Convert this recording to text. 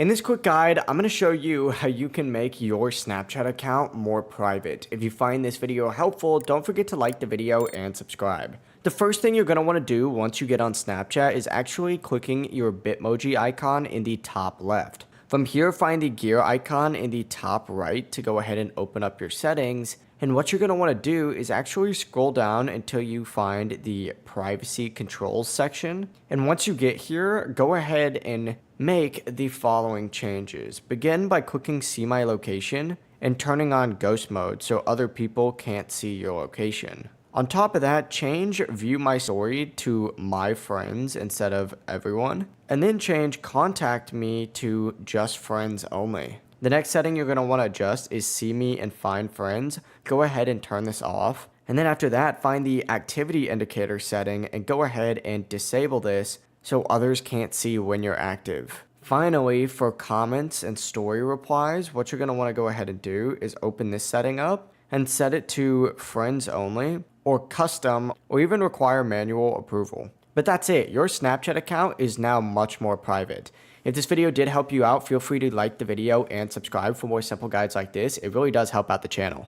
In this quick guide, I'm going to show you how you can make your Snapchat account more private. If you find this video helpful, don't forget to like the video and subscribe. The first thing you're going to want to do once you get on Snapchat is actually clicking your Bitmoji icon in the top left. From here, find the gear icon in the top right to go ahead and open up your settings. And what you're going to want to do is actually scroll down until you find the privacy controls section. And once you get here, go ahead and make the following changes. Begin by clicking see my location and turning on ghost mode so other people can't see your location. On top of that, change view my story to my friends instead of everyone. And then change contact me to just friends only. The next setting you're going to want to adjust is see me and find friends. Go ahead and turn this off. And then after that, find the activity indicator setting and go ahead and disable this so others can't see when you're active. Finally, for comments and story replies, what you're going to want to go ahead and do is open this setting up and set it to friends only or custom or even require manual approval. But that's it. Your Snapchat account is now much more private. If this video did help you out, feel free to like the video and subscribe for more simple guides like this. It really does help out the channel.